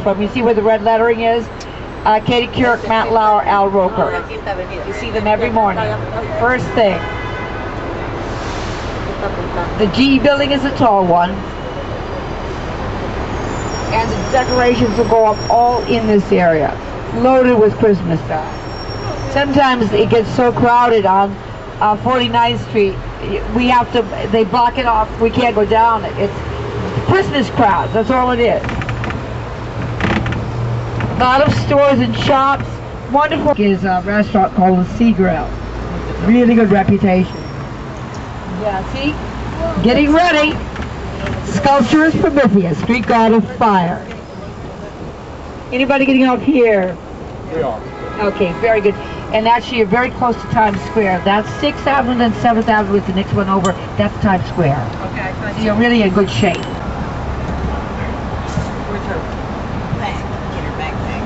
From you see where the red lettering is? Katie Kirk, Matt Lauer, Al Roker. You see them every morning. First thing. The G building is a tall one. And the decorations will go up all in this area. Loaded with Christmas stuff. Sometimes it gets so crowded on 49th Street. They block it off. We can't go down it. It's Christmas crowds. That's all it is. A lot of stores and shops. Wonderful is a restaurant called the Sea Grill. Really good reputation. Yeah, see? Getting ready. Sculpture is Prometheus, Greek god of fire. Anybody getting up here? We are. Okay, very good. And actually, you're very close to Times Square. That's 6th Avenue and 7th Avenue is the next one over. That's Times Square. Okay, so you're really in good shape. Where's her bag? Get her backpack.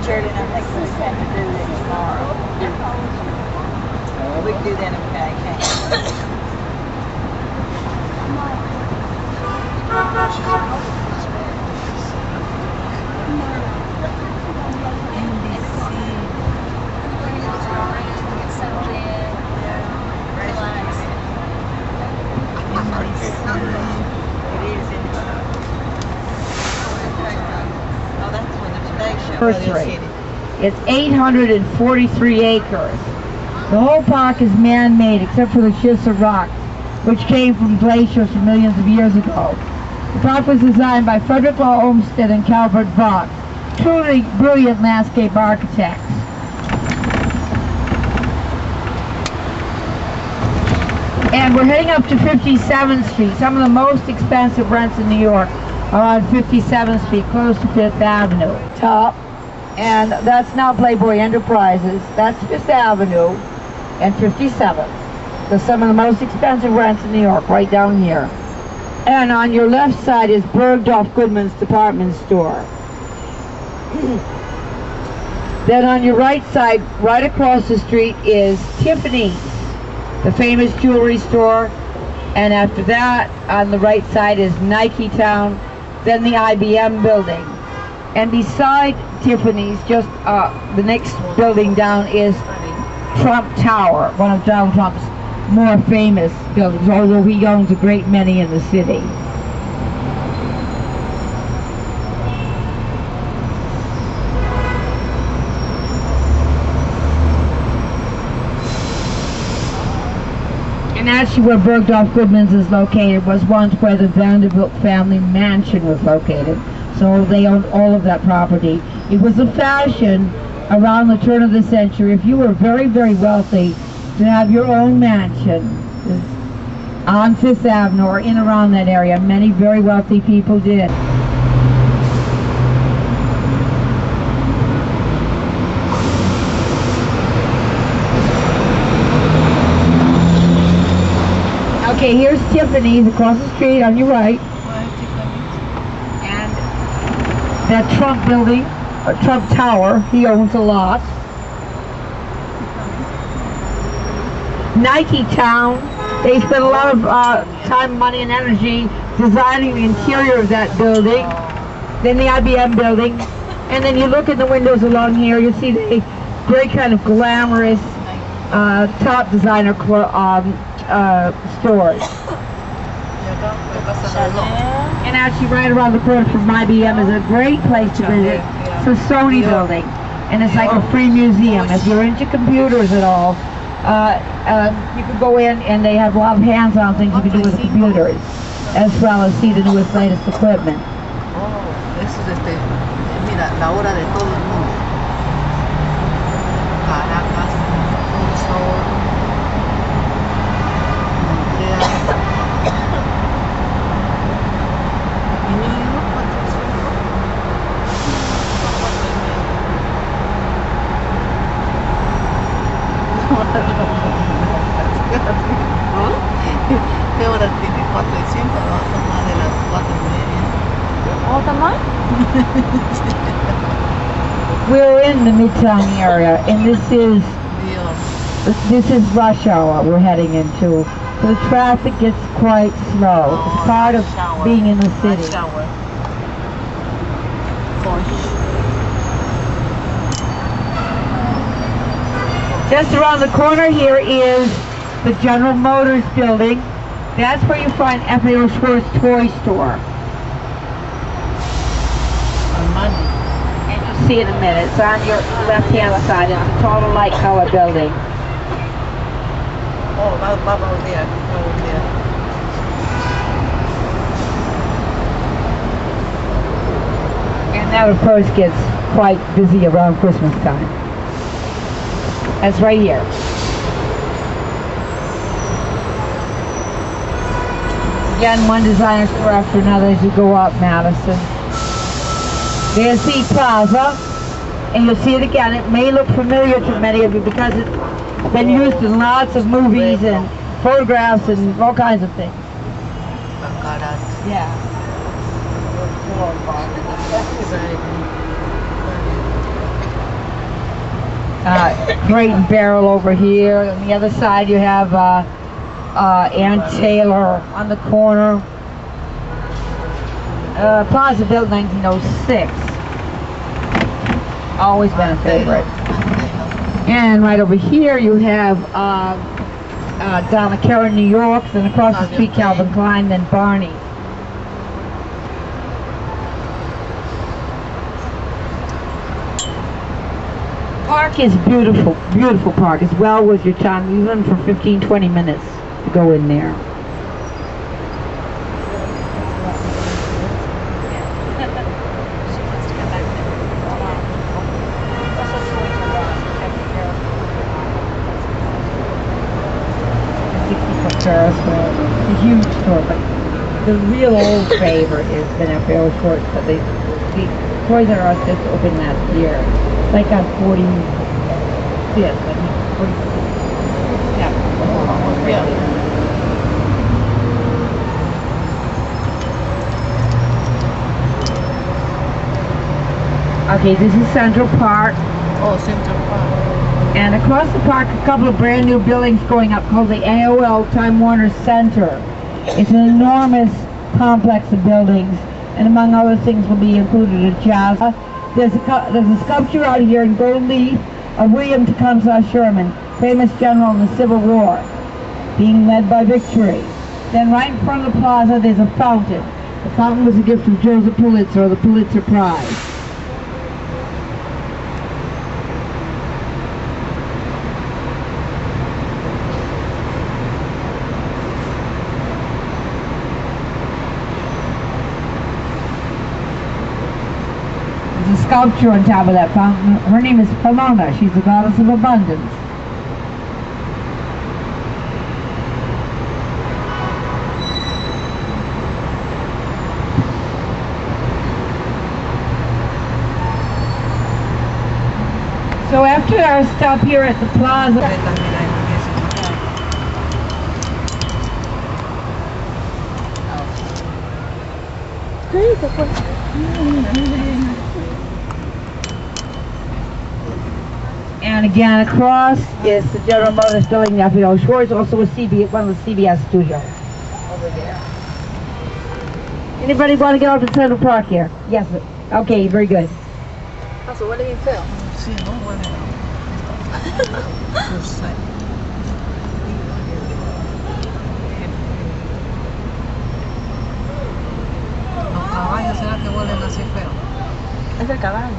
Jordan, I think we have to do this tomorrow. We can do that in California. It's 843 acres. The whole park is man-made except for the shifts of rock, which came from glaciers from millions of years ago. The park was designed by Frederick Law Olmsted and Calvert Vaught, truly brilliant landscape architects. And we're heading up to 57th Street. Some of the most expensive rents in New York are on 57th Street, close to 5th Avenue. Top. And that's now Playboy Enterprises. That's 5th Avenue and 57th. So some of the most expensive rents in New York, right down here. And on your left side is Bergdorf Goodman's department store. Then on your right side, right across the street, is Tiffany's, the famous jewelry store. And after that, on the right side is Nike Town, then the IBM building. And beside Tiffany's, just the next building down is Trump Tower, one of Donald Trump's more famous buildings, although he owns a great many in the city. And actually where Bergdorf Goodman's is located was once where the Vanderbilt family mansion was located. So they owned all of that property. It was a fashion around the turn of the century, if you were very, very wealthy, to have your own mansion on 5th Avenue or in around that area. Many very wealthy people did. Okay, here's Tiffany's across the street on your right. And that Trump building, Trump Tower, he owns a lot. Nike Town, they spent a lot of time, money, and energy designing the interior of that building. Then the IBM building. And then you look at the windows along here, you see the great kind of glamorous top designer stores. And actually right around the corner from IBM is a great place to visit. It's a Sony building, and it's like a free museum. If you're into computers at all, you can go in and they have a lot of hands-on things you can do with computers, as well as see the newest, latest equipment. Eso es mira, la hora de todo el mundo. Caracas, Sol, ¿qué hora tiene? 4:05, no, son más de las 4:30. All the month? We're in the Midtown area, and this is rush hour we're heading into. so the traffic gets quite slow. It's part of being in the city. Just around the corner here is the General Motors building. That's where you find F.A.O. Schwartz Toy Store. And you'll see in a minute. It's on your left-hand side. It's a total light color building. Oh, over there. Over there. And that, of course, gets quite busy around Christmas time. That's right here. Again, one designer store after another as you go up Madison. There's the plaza, and you'll see it again. It may look familiar to many of you because it's been used in lots of movies and photographs and all kinds of things. Yeah. Crate and Barrel over here. On the other side you have Ann Taylor on the corner. Plaza built 1906. Always been a favorite. And right over here you have Donna Karen, New York, then across the street Calvin Klein, then Barney. Park is beautiful, beautiful park. It's well worth your time, even for 15-20 minutes to go in there. It's a huge store, but the real old favorite is been at F.A.O. Schwartz, but the Toys R Us just opened last year. It's like on 45th, yeah. Okay, this is Central Park. Oh, Central Park. And across the park, a couple of brand new buildings going up called the AOL Time Warner Center. It's an enormous complex of buildings, and among other things will be included a jazz. There's a sculpture out here in gold leaf of William Tecumseh Sherman, famous general in the Civil War, being led by victory. Then right in front of the plaza, there's a fountain. The fountain was a gift of Joseph Pulitzer, or the Pulitzer Prize. There's a sculpture on top of that fountain. Her name is Pomona. She's the goddess of abundance. So after our stop here at the plaza, and again across is the General Motors building, F.A.O. Schwartz, also a one of the CBS studios over there. Anybody want to get off to Central Park here? Yes. Okay, very good. So what do you feel? ¿Los caballos será que huelen así feo? Es el caballo.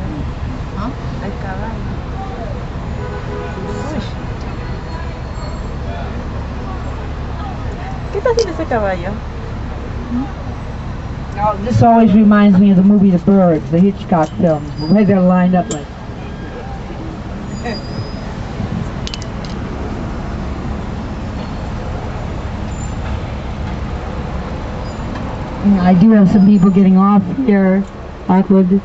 ¿Ah? El caballo. Uy. ¿Qué está haciendo ese caballo? Oh, this always reminds me of the movie The Birds, the Hitchcock films, the way they're lined up like. I do have some people getting off here, awkward.